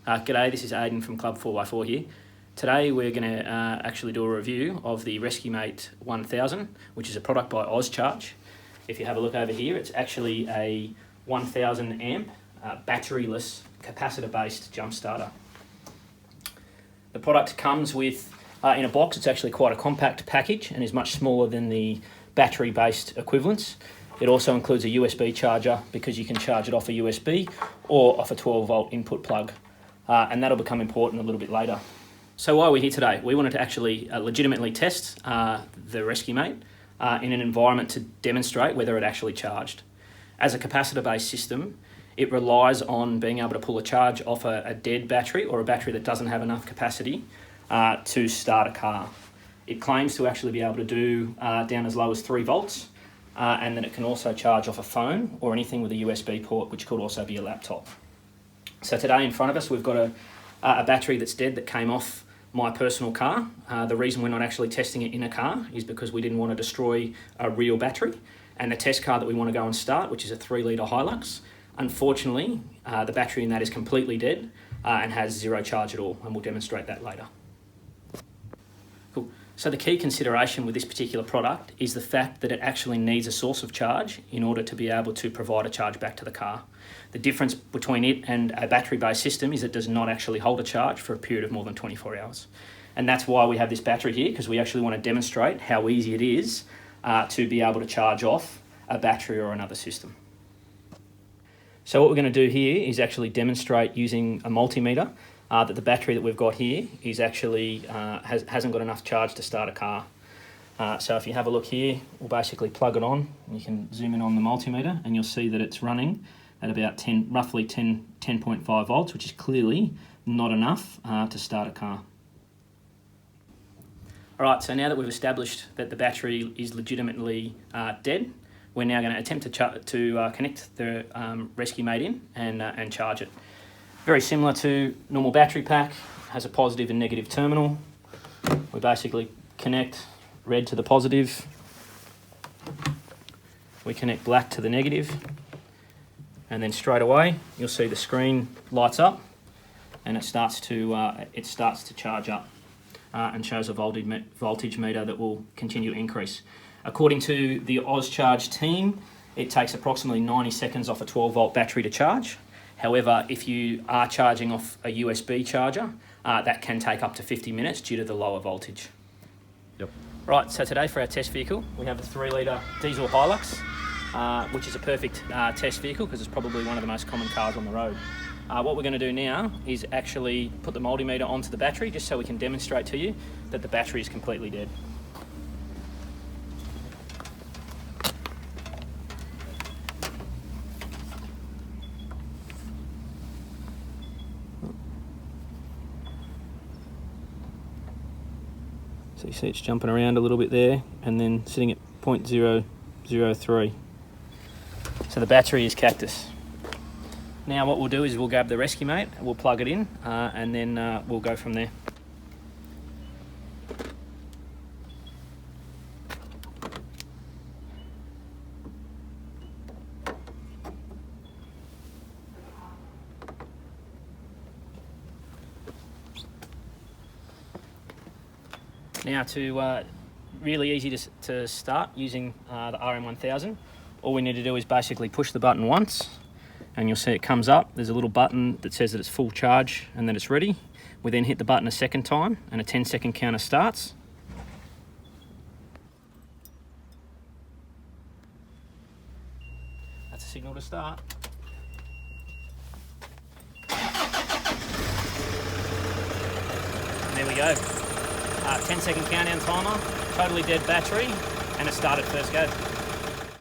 G'day, this is Aidan from Club 4x4 here. Today we're going to actually do a review of the Rescue Mate 1000, which is a product by Ozcharge. If you have a look over here, it's actually a 1000 amp batteryless capacitor-based jump starter. The product comes with, in a box, it's actually quite a compact package and is much smaller than the battery-based equivalents. It also includes a USB charger because you can charge it off a USB or off a 12-volt input plug. And that'll become important a little bit later. So why are we here today? We wanted to actually legitimately test the Rescue Mate in an environment to demonstrate whether it actually charged. As a capacitor-based system, it relies on being able to pull a charge off a dead battery or a battery that doesn't have enough capacity to start a car. It claims to actually be able to do down as low as 3 volts, and then it can also charge off a phone or anything with a USB port, which could also be a laptop. So today in front of us we've got a battery that's dead that came off my personal car. The reason we're not actually testing it in a car is because we didn't want to destroy a real battery. And the test car that we want to go and start, which is a 3-litre Hilux, unfortunately the battery in that is completely dead and has 0 charge at all, and we'll demonstrate that later. Cool. So the key consideration with this particular product is the fact that it actually needs a source of charge in order to be able to provide a charge back to the car. The difference between it and a battery-based system is it does not actually hold a charge for a period of more than 24 hours. And that's why we have this battery here, because we actually want to demonstrate how easy it is to be able to charge off a battery or another system. So what we're going to do here is actually demonstrate using a multimeter that the battery that we've got here is actually hasn't got enough charge to start a car. So if you have a look here, we'll basically plug it on. You can zoom in on the multimeter and you'll see that it's running at about roughly 10.5 volts, which is clearly not enough to start a car. Alright, so now that we've established that the battery is legitimately dead, we're now going to attempt to connect the Rescue Mate in and charge it. Very similar to normal battery pack, has a positive and negative terminal. We basically connect red to the positive, we connect black to the negative, and then straight away you'll see the screen lights up and it starts to charge up and shows a voltage meter that will continue to increase. According to the Ozcharge team, it takes approximately 90 seconds off a 12-volt battery to charge. However, if you are charging off a USB charger, that can take up to 50 minutes due to the lower voltage. Yep. Right, so today for our test vehicle, we have a 3-litre diesel Hilux, which is a perfect test vehicle because it's probably one of the most common cars on the road. What we're going to do now is actually put the multimeter onto the battery just so we can demonstrate to you that the battery is completely dead. So you see it's jumping around a little bit there and then sitting at 0.003. So the battery is cactus. Now what we'll do is we'll grab the Rescue Mate, we'll plug it in and then we'll go from there. Now really easy to start using the RM1000, all we need to do is basically push the button once and you'll see it comes up. There's a little button that says that it's full charge and that it's ready. We then hit the button a second time and a 10-second counter starts. That's a signal to start. And there we go. 10-second countdown timer, totally dead battery, and it started first go.